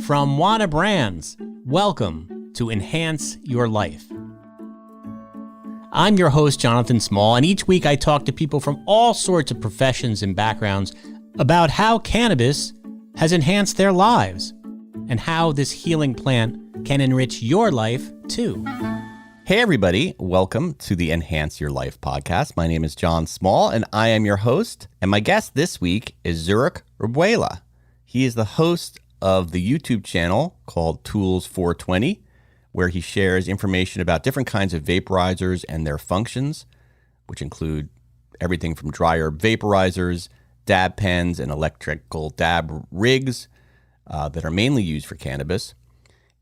From Wana Brands, welcome to Enhance Your Life. I'm your host, Jonathan Small, and each week I talk to people from all sorts of professions and backgrounds about how cannabis has enhanced their lives and how this healing plant can enrich your life too. Hey everybody, welcome to the Enhance Your Life podcast. My name is John Small and I am your host. And my guest this week is Zurich Herbuela. He is the host of the YouTube channel called Tools 420, where he shares information about different kinds of vaporizers and their functions, which include everything from dry herb vaporizers, dab pens, and electrical dab rigs that are mainly used for cannabis.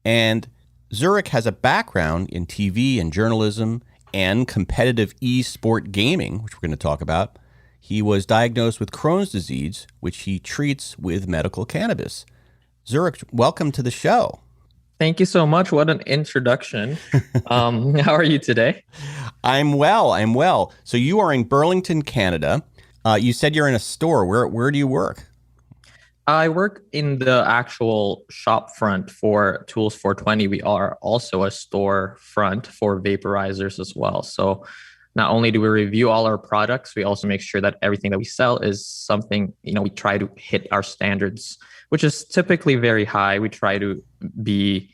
And Zurich has a background in TV and journalism and competitive e-sport gaming, which we're going to talk about. He was diagnosed with Crohn's disease, which he treats with medical cannabis. Zurich, welcome to the show. Thank you so much. What an introduction. How are you today? I'm well. So you are in Burlington, Canada. You said you're in a store. Where do you work? I work in the actual shop front for Tools 420. We are also a store front for vaporizers as well. So not only do we review all our products, we also make sure that everything that we sell is something, we try to hit our standards, which is typically very high. We try to be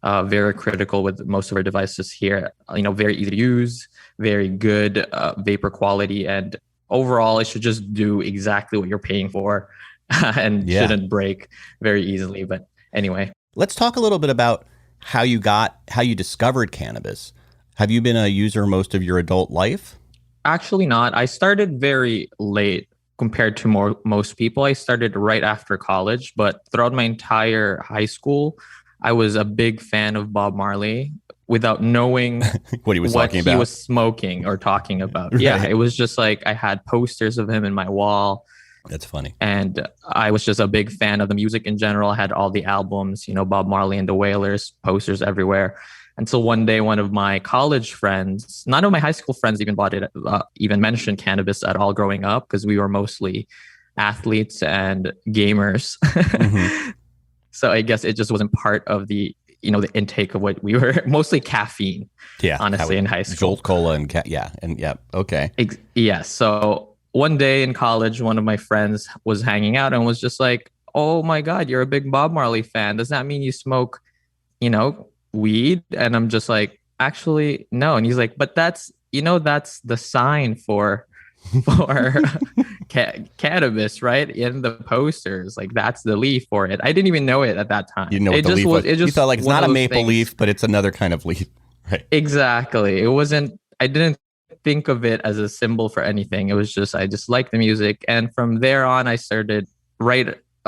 very critical with most of our devices here, very easy to use, very good vapor quality, and overall it should just do exactly what you're paying for. And shouldn't break very easily. But anyway, let's talk a little bit about how you discovered cannabis. Have you been a user most of your adult life? Actually not. I started very late compared to most people. I started right after college, but throughout my entire high school, I was a big fan of Bob Marley without knowing what he was smoking or talking about. Right. Yeah, it was just like I had posters of him in my wall. That's funny. And I was just a big fan of the music in general. I had all the albums, Bob Marley and the Wailers, posters everywhere. Until one day, one of my college friends, none of my high school friends even mentioned cannabis at all growing up, because we were mostly athletes and gamers. Mm-hmm. So I guess it just wasn't part of the intake of what we were, mostly caffeine. Yeah, honestly, in high school. Jolt Cola and okay. So one day in college, one of my friends was hanging out and was just like, "Oh my God, you're a big Bob Marley fan. Does that mean you smoke, weed?" And I'm just like, "Actually, no." And he's like, "But that's the sign for cannabis, right? In the posters, like that's the leaf for it." I didn't even know it at that time. You know what the leaf was? You thought like it's not a maple leaf, but it's another kind of leaf, right? Exactly. It wasn't. I didn't think of it as a symbol for anything. It was just, I just liked the music. And from there on, I started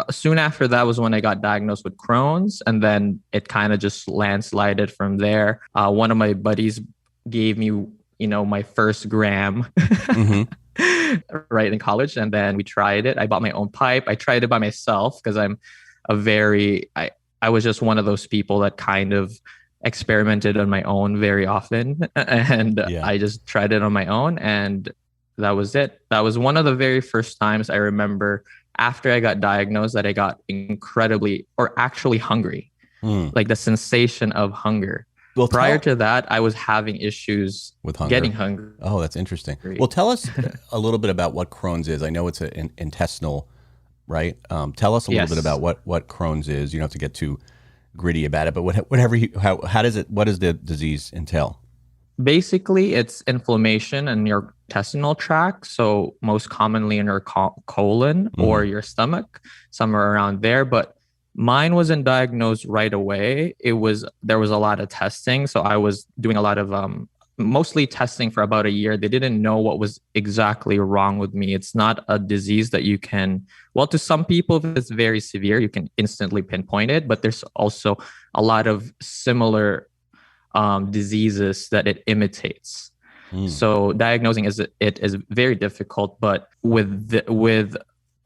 soon after that was when I got diagnosed with Crohn's. And then it kind of just landslided from there. One of my buddies gave me, my first gram mm-hmm. right in college. And then we tried it. I bought my own pipe. I tried it by myself because I'm I was just one of those people that kind of experimented on my own very often, and I just tried it on my own, and that was it. That was one of the very first times I remember after I got diagnosed that I got actually hungry, like the sensation of hunger. Well, prior to that, I was having issues with getting hungry. Oh, that's interesting. Well, tell us a little bit about what Crohn's is. I know it's an intestinal, right? Tell us a little bit about what Crohn's is. You don't have to get too gritty about it, but what does the disease entail? Basically, it's inflammation in your intestinal tract. So most commonly in your colon or your stomach, somewhere around there. But mine wasn't diagnosed right away. There was a lot of testing. So I was doing a lot of mostly testing for about a year. They didn't know what was exactly wrong with me. It's not a disease that you can, to some people, if it's very severe, you can instantly pinpoint it. But there's also a lot of similar diseases that it imitates. So diagnosing it is very difficult. But with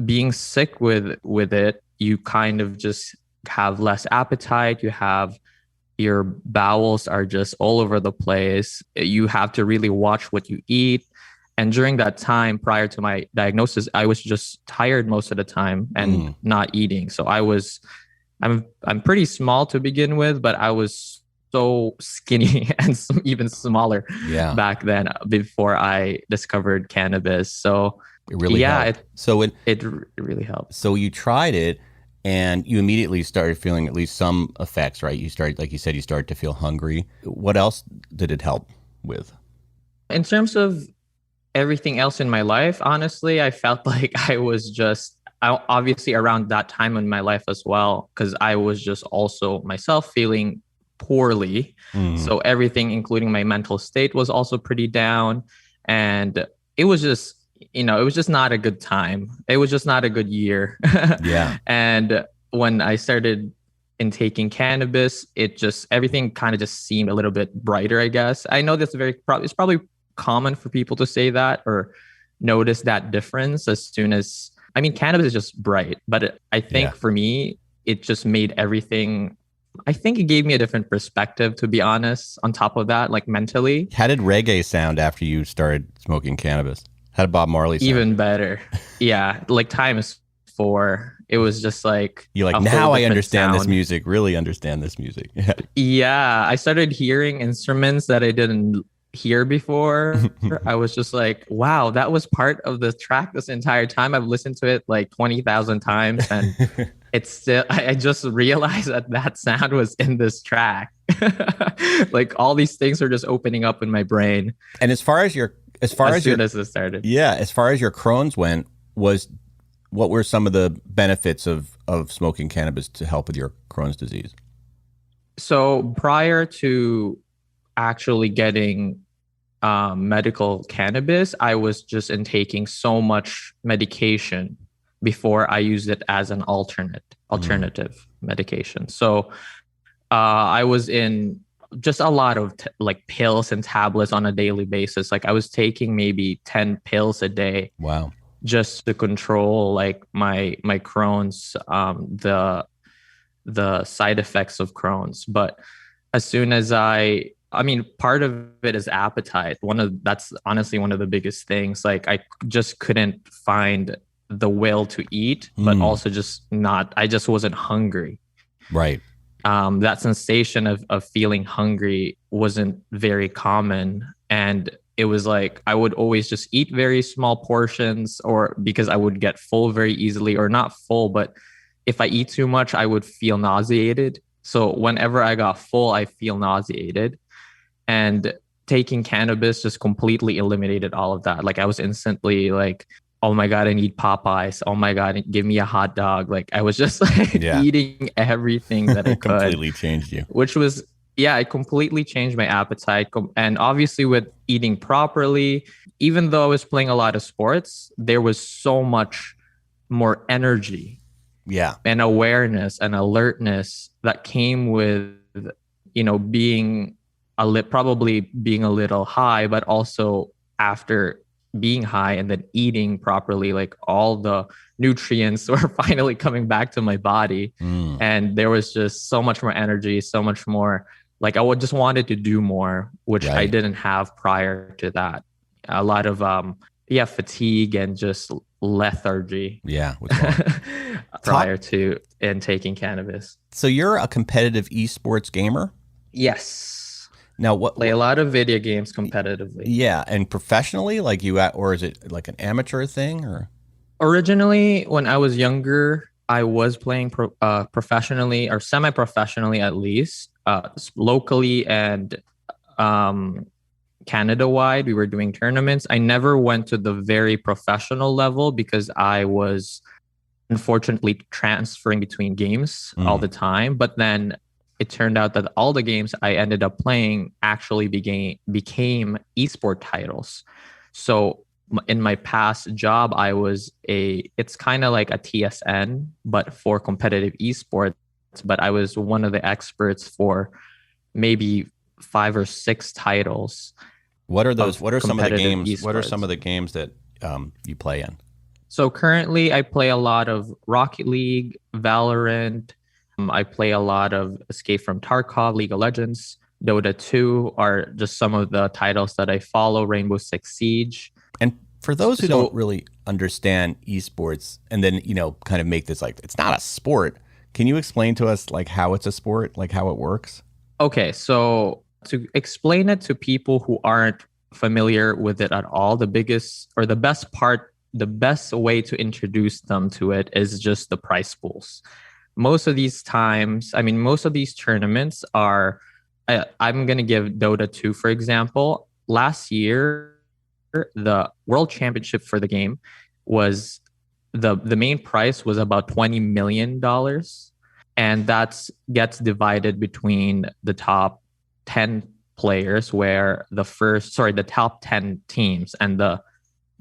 being sick with it, you kind of just have less appetite. Your bowels are just all over the place. You have to really watch what you eat. And during that time, prior to my diagnosis, I was just tired most of the time and not eating. So I was I'm pretty small to begin with, but I was so skinny and even smaller back then before I discovered cannabis. So it really helped. It really helped. So you tried it and you immediately started feeling at least some effects, right? You started, like you said, you started to feel hungry. What else did it help with? In terms of everything else in my life, honestly, I felt like I was just obviously around that time in my life as well, because I was just also myself feeling poorly. So everything, including my mental state, was also pretty down. And it was just, it was just not a good time. It was just not a good year. Yeah. And when I started intaking cannabis, everything kind of just seemed a little bit brighter, I guess. I know that's it's probably common for people to say that or notice that difference as soon as, cannabis is just bright, but I think for me, it just made everything, I think it gave me a different perspective, to be honest, on top of that, like mentally. How did reggae sound after you started smoking cannabis? How did Bob Marley sound? Even better. Yeah, like times 4. It was just like, you're like, now I understand this music, really understand this music. Yeah, I started hearing instruments that I didn't hear before. I was just like, wow, that was part of the track this entire time. I've listened to it like 20,000 times and it's still, I just realized that sound was in this track. Like all these things are just opening up in my brain. And as soon as it started. Yeah, as far as your Crohn's went, what were some of the benefits of smoking cannabis to help with your Crohn's disease? So prior to actually getting medical cannabis, I was just intaking so much medication before I used it as an alternative medication. So I was in just a lot of like pills and tablets on a daily basis. Like I was taking maybe 10 pills a day. Wow. Just to control like my Crohn's, the side effects of Crohn's. But as soon as part of it is appetite. That's honestly one of the biggest things. Like I just couldn't find the will to eat, but also I just wasn't hungry. Right. That sensation of feeling hungry wasn't very common. And it was like, I would always just eat very small portions, or because I would get full very easily, or not full, but if I eat too much, I would feel nauseated. So whenever I got full, I feel nauseated. And taking cannabis just completely eliminated all of that. Like I was instantly like, oh my God, I need Popeyes. Oh my God, give me a hot dog. Like I was just like eating everything that I could. Completely changed you. Which was, it completely changed my appetite. And obviously with eating properly, even though I was playing a lot of sports, there was so much more energy. Yeah. And awareness and alertness that came with, being probably being a little high, but also after being high and then eating properly, like all the nutrients were finally coming back to my body. And there was just so much more energy, so much more, like I just wanted to do more, which I didn't have prior to that. A lot of fatigue and just lethargy. Yeah. Prior to taking cannabis. So you're a competitive esports gamer? Yes. Now, play a lot of video games competitively. Yeah, and professionally, or is it like an amateur thing, or? Originally, when I was younger, I was playing professionally or semi-professionally, at least, locally and Canada-wide. We were doing tournaments. I never went to the very professional level because I was unfortunately transferring between games all the time. But then it turned out that all the games I ended up playing actually became esport titles. So in my past job, it's kind of like a TSN, but for competitive esports. But I was one of the experts for maybe 5 or 6 titles. What are those? What are some of the games? Esports. What are some of the games that you play in? So currently I play a lot of Rocket League, Valorant. I play a lot of Escape from Tarkov, League of Legends. Dota 2 are just some of the titles that I follow, Rainbow Six Siege. And for those who don't really understand esports and then, kind of make this like, it's not a sport. Can you explain to us like how it's a sport, like how it works? Okay, so to explain it to people who aren't familiar with it at all, the biggest or the best part, the best way to introduce them to it is just the prize pools. Most of these times, I mean, most of these tournaments are, I'm going to give Dota 2, for example. Last year, the world championship for the game was the main prize was about $20 million. And that gets divided between the top 10 players, where the top 10 teams, and the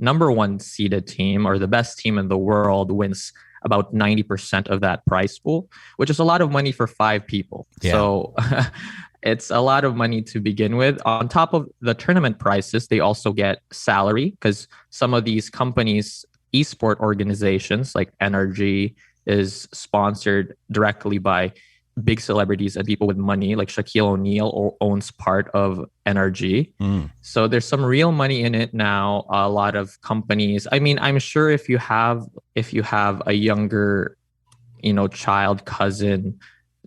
number one seeded team or the best team in the world wins about 90% of that prize pool, which is a lot of money for 5 people. Yeah. So it's a lot of money to begin with. On top of the tournament prices, they also get salary, because some of these companies, esport organizations like NRG, is sponsored directly by big celebrities and people with money, like Shaquille O'Neal owns part of NRG. So there's some real money in it now. A lot of companies. I mean, I'm sure if you have a younger, child, cousin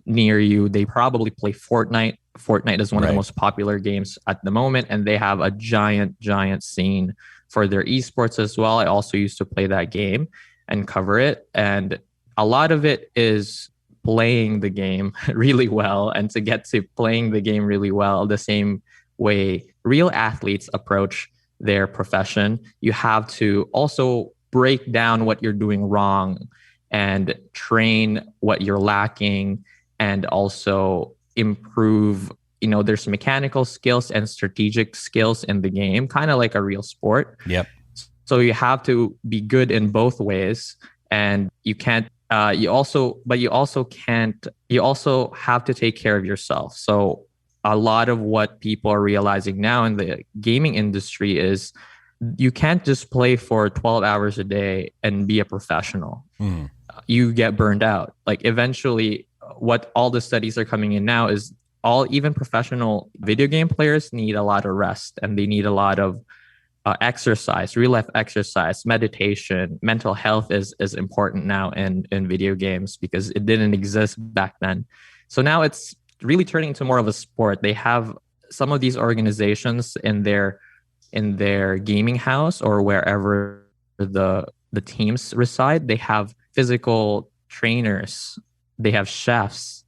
near you, they probably play Fortnite. Fortnite is one of the most popular games at the moment, and they have a giant scene for their esports as well. I also used to play that game and cover it, and a lot of it is playing the game really well. And to get to playing the game really well, the same way real athletes approach their profession, you have to also break down what you're doing wrong and train what you're lacking, and also improve. There's mechanical skills and strategic skills in the game, kind of like a real sport. Yep. So you have to be good in both ways, and you can't. You also have to take care of yourself. So a lot of what people are realizing now in the gaming industry is you can't just play for 12 hours a day and be a professional. You get burned out. Like eventually, what all the studies are coming in now is even professional video game players need a lot of rest, and they need a lot of exercise, real life exercise, meditation. Mental health is important now in video games, because it didn't exist back then. So now it's really turning into more of a sport. They have some of these organizations in their gaming house or wherever the teams reside. They have physical trainers, they have chefs,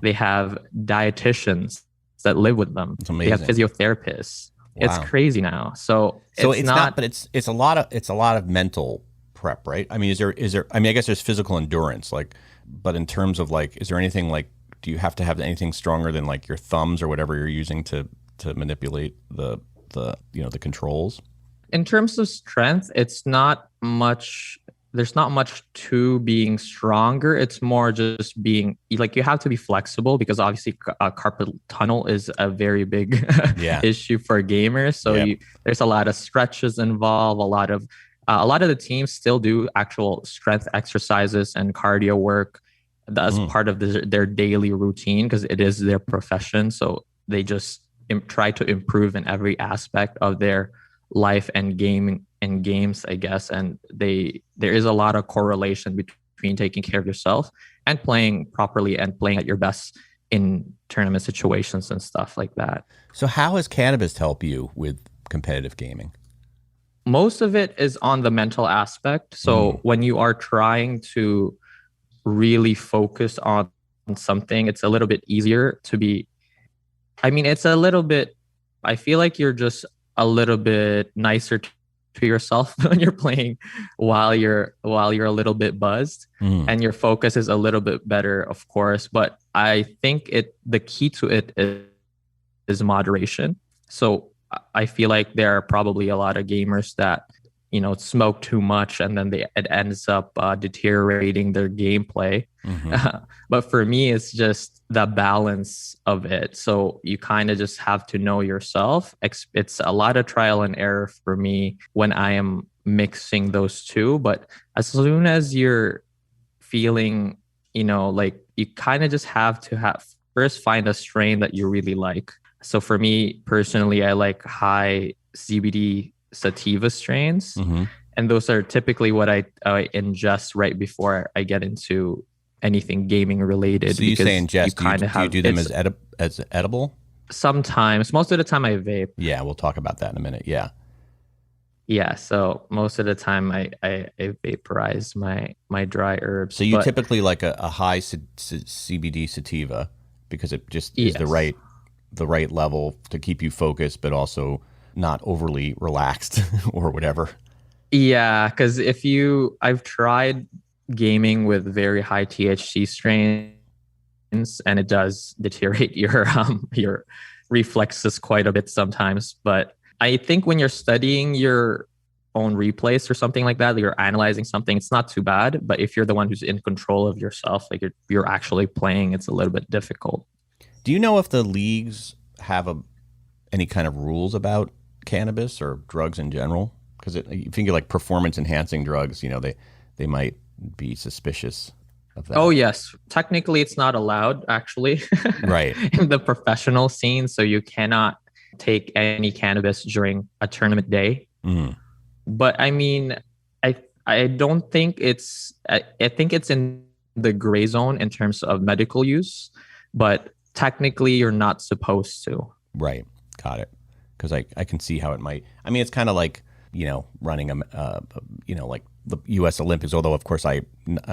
they have dietitians that live with them. They have physiotherapists. Wow. It's crazy now. So it's not, but it's a lot of mental prep, right? I mean, is there, I mean, I guess there's physical endurance, but in terms of is there anything do you have to have anything stronger than your thumbs or whatever you're using to manipulate the controls? In terms of strength, it's not much. There's not much to being stronger. It's more just being you have to be flexible, because obviously carpal tunnel is a very big issue for gamers. So there's a lot of stretches involved. A lot of the teams still do actual strength exercises and cardio work as part of their daily routine, because it is their profession. So they just try to improve in every aspect of their life and games, I guess. And there is a lot of correlation between taking care of yourself and playing properly and playing at your best in tournament situations and stuff like that. So how has cannabis helped you with competitive gaming? Most of it is on the mental aspect. So when you are trying to really focus on something, it's a little bit easier to be, I feel like you're just a little bit nicer to yourself when you're playing while you're a little bit buzzed, and your focus is a little bit better, of course. But I think the key to it is moderation. So I feel like there are probably a lot of gamers that smoke too much, and then it ends up deteriorating their gameplay. But for me, it's just the balance of it. So you kind of just have to know yourself. It's a lot of trial and error for me when I am mixing those two. But as soon as you're feeling, you kind of just have to first find a strain that you really like. So for me personally, I like high CBD sativa strains. And those are typically what I ingest right before I get into anything gaming related. So you say ingest, do you do them as edible? Sometimes. Most of the time I vape. Yeah, we'll talk about that in a minute. Yeah. Yeah, so most of the time I vaporize my dry herbs. So you typically like a high CBD sativa because it just is the right level to keep you focused, but also not overly relaxed or whatever. Yeah, because I've tried gaming with very high THC strains, and it does deteriorate your reflexes quite a bit sometimes. But I think when you're studying your own replays or something like that, you're analyzing something, it's not too bad. But if you're the one who's in control of yourself, like you're actually playing, it's a little bit difficult. Do you know if the leagues have any kind of rules about cannabis or drugs in general? Because you think of like performance enhancing drugs, they might be suspicious of that. Oh yes, technically it's not allowed actually, right, in the professional scene. So you cannot take any cannabis during a tournament day. Mm. But I mean, I don't think I think it's in the gray zone in terms of medical use, but technically you're not supposed to. Right, got it. Because I can see how it might. I mean, it's kind of like running like the U.S. Olympics. Although of course I'm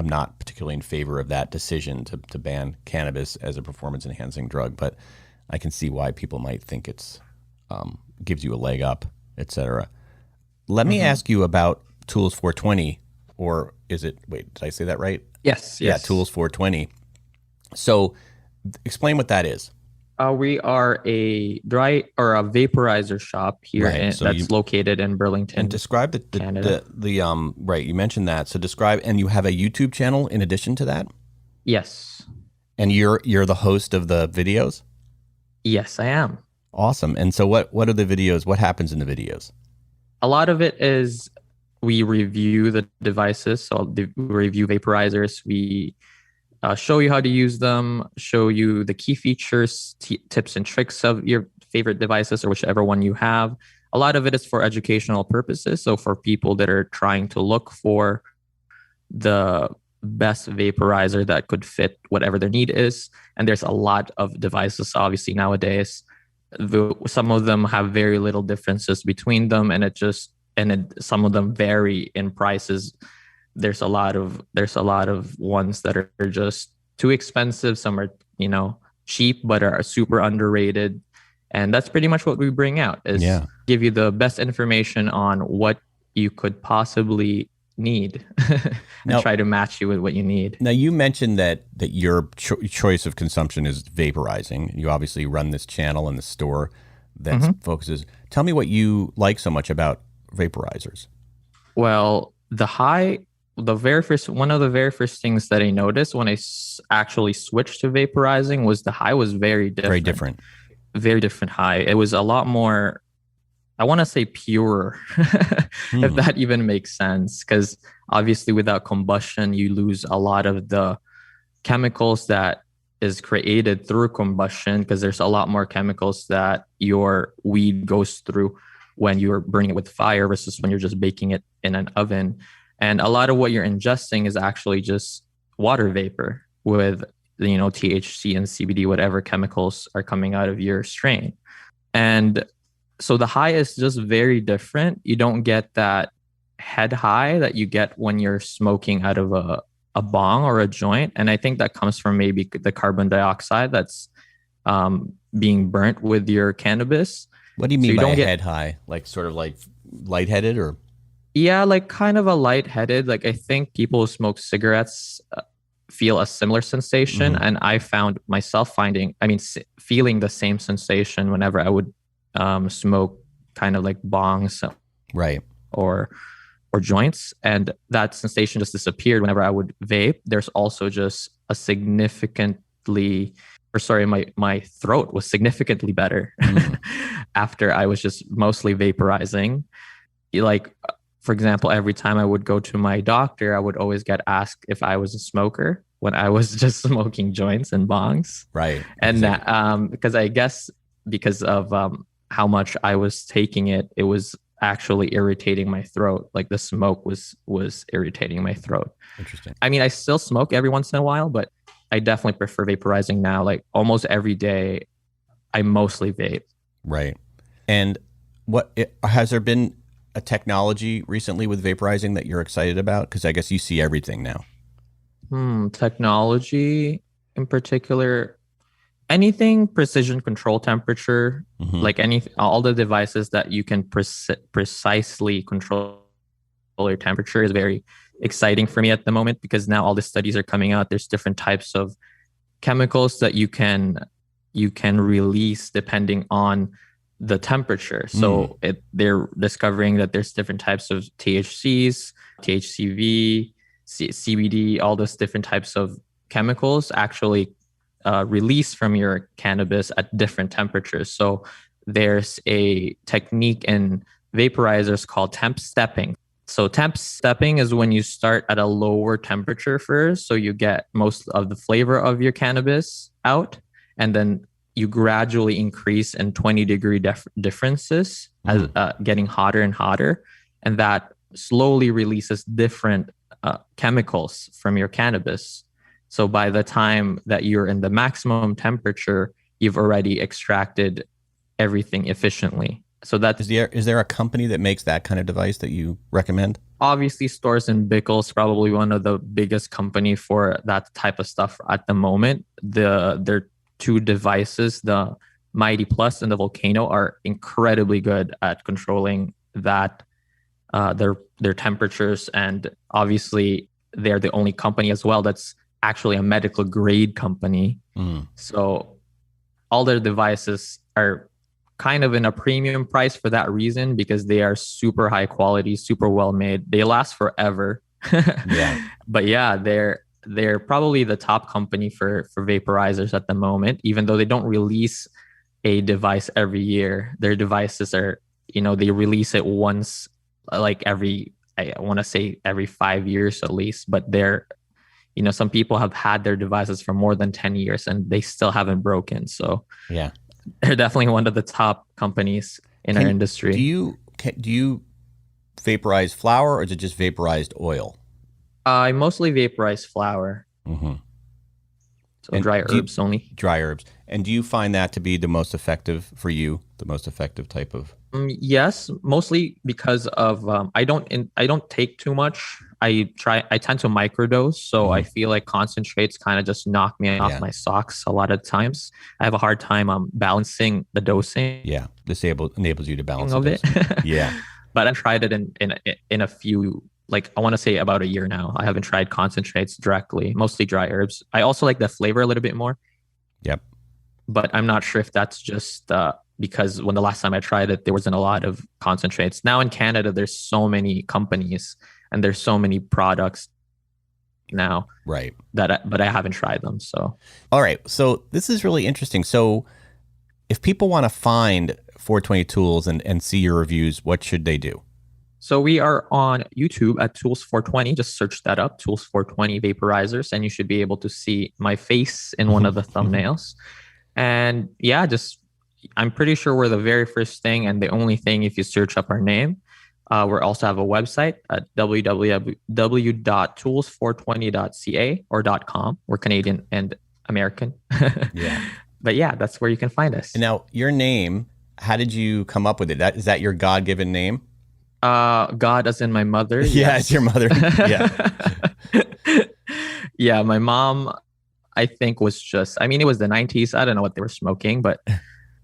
not particularly in favor of that decision to ban cannabis as a performance enhancing drug, but I can see why people might think it's gives you a leg up, etc. Let me ask you about Tools 420, or is it? Wait, did I say that right? Yes. Yeah, Tools 420. So, explain what that is. We are a vaporizer shop here that's located in Burlington. And describe Canada. Right, you mentioned that. So describe, and you have a YouTube channel in addition to that? Yes. And you're the host of the videos? Yes, I am. Awesome. And so what are the videos? What happens in the videos? A lot of it is we review the devices. So we review vaporizers. We show you how to use them, show you the key features, tips and tricks of your favorite devices or whichever one you have. A lot of it is for educational purposes. So for people that are trying to look for the best vaporizer that could fit whatever their need is. And there's a lot of devices, obviously, nowadays. Some of them have very little differences between them, and some of them vary in prices. There's a lot of ones that are just too expensive. Some are, cheap, but are super underrated. And that's pretty much what we bring out is give you the best information on what you could possibly need and try to match you with what you need. Now, you mentioned that your choice of consumption is vaporizing. You obviously run this channel in the store that focuses. Tell me what you like so much about vaporizers. Well, one of the very first things that I noticed when I actually switched to vaporizing was the high was very different. Very different high. It was a lot more, I want to say, pure, if that even makes sense. Because obviously without combustion, you lose a lot of the chemicals that is created through combustion, because there's a lot more chemicals that your weed goes through when you're burning it with fire versus when you're just baking it in an oven. And a lot of what you're ingesting is actually just water vapor with, THC and CBD, whatever chemicals are coming out of your strain. And so the high is just very different. You don't get that head high that you get when you're smoking out of a bong or a joint. And I think that comes from maybe the carbon dioxide that's being burnt with your cannabis. What do you mean by head high? Like sort of like lightheaded or? Yeah, like kind of a lightheaded. Like I think people who smoke cigarettes feel a similar sensation. And I found myself feeling the same sensation whenever I would smoke kind of like bongs, right, or joints, and that sensation just disappeared whenever I would vape. There's also just a my throat was significantly better after I was just mostly vaporizing. Like, for example, every time I would go to my doctor, I would always get asked if I was a smoker when I was just smoking joints and bongs. Right. And exactly. Because I guess because of how much I was taking it, it was actually irritating my throat. Like the smoke was irritating my throat. Interesting. I mean, I still smoke every once in a while, but I definitely prefer vaporizing now. Like almost every day, I mostly vape. Right. And has there been a technology recently with vaporizing that you're excited about? Because I guess you see everything now. Technology in particular, anything precision control temperature, like all the devices that you can precisely control your temperature is very exciting for me at the moment, because now all the studies are coming out. There's different types of chemicals that you can release depending on the temperature. So they're discovering that there's different types of THCs, THCV, CBD, all those different types of chemicals actually release from your cannabis at different temperatures. So there's a technique in vaporizers called temp stepping. So temp stepping is when you start at a lower temperature first, so you get most of the flavor of your cannabis out, and then you gradually increase in 20-degree differences as getting hotter and hotter, and that slowly releases different chemicals from your cannabis. So by the time that you're in the maximum temperature, you've already extracted everything efficiently. So that is there a company that makes that kind of device that you recommend? Obviously, Storz and Bickel's probably one of the biggest company for that type of stuff at the moment. Their two devices, the Mighty Plus and the Volcano, are incredibly good at controlling that their temperatures, and obviously they're the only company as well that's actually a medical grade company. So all their devices are kind of in a premium price for that reason, because they are super high quality, super well made. They last forever. Yeah. But yeah, they're probably the top company for vaporizers at the moment, even though they don't release a device every year. Their devices are, they release it once, like I want to say every 5 years at least, but some people have had their devices for more than 10 years and they still haven't broken. So yeah, they're definitely one of the top companies in our industry. Do you vaporize flower, or is it just vaporized oil? I mostly vaporize flower. So and dry herbs only. Dry herbs. And do you find that to be the most effective for you, the most effective type of? Yes, mostly because of I don't take too much. I tend to microdose, so I feel like concentrates kind of just knock me off my socks a lot of times. I have a hard time balancing the dosing. Yeah, this enables you to balance of it. Yeah, but I've tried it in a few, like I want to say about a year now. I haven't tried concentrates directly, mostly dry herbs. I also like the flavor a little bit more. Yep. But I'm not sure if that's just because when the last time I tried it, there wasn't a lot of concentrates. Now in Canada, there's so many companies and there's so many products now. Right. But I haven't tried them. So. All right. So this is really interesting. So if people want to find 420 Tools and see your reviews, what should they do? So we are on YouTube at Tools 420. Just search that up, Tools 420 vaporizers, and you should be able to see my face in one of the thumbnails. And yeah, I'm pretty sure we're the very first thing and the only thing if you search up our name. We also have a website at www.tools420.ca or .com. We're Canadian and American. Yeah. But yeah, that's where you can find us. And now your name, how did you come up with it? Is that your God-given name? God as in my mother. Yeah, it's your mother. Yeah. Yeah, my mom, I think it was the 90s. I don't know what they were smoking, but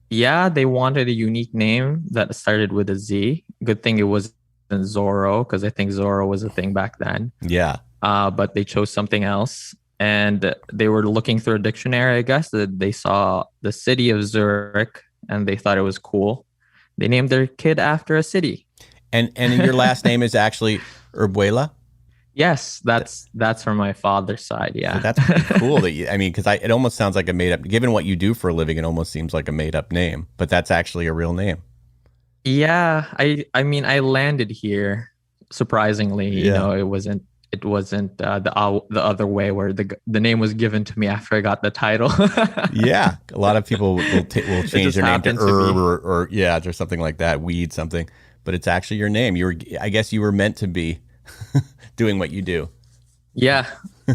yeah, they wanted a unique name that started with a Z. Good thing it wasn't Zorro, because I think Zorro was a thing back then. Yeah. But they chose something else. And they were looking through a dictionary, I guess, that they saw the city of Zurich and they thought it was cool. They named their kid after a city. And your last name is actually Herbuela? Yes, that's from my father's side. Yeah, so that's pretty cool. Because it almost sounds like a made up. Given what you do for a living, it almost seems like a made up name. But that's actually a real name. Yeah, I landed here surprisingly. Yeah. It wasn't the other way where the name was given to me after I got the title. Yeah, a lot of people will change their name to Herb or or something like that, Weed something. but it's actually your name. I guess you were meant to be doing what you do. Yeah,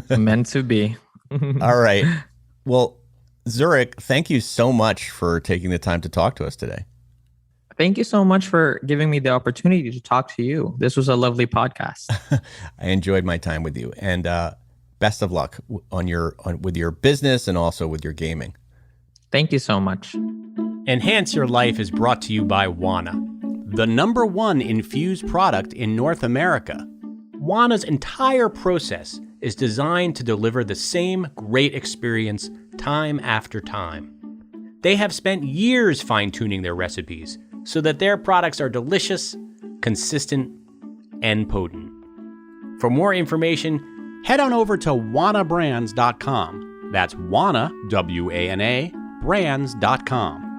meant to be. All right. Well, Zurich, thank you so much for taking the time to talk to us today. Thank you so much for giving me the opportunity to talk to you. This was a lovely podcast. I enjoyed my time with you, and best of luck with your business and also with your gaming. Thank you so much. Enhance Your Life is brought to you by Wana, the #1 infused product in North America. Wana's entire process is designed to deliver the same great experience time after time. They have spent years fine-tuning their recipes so that their products are delicious, consistent, and potent. For more information, head on over to wanabrands.com. That's Wana, W-A-N-A, brands.com.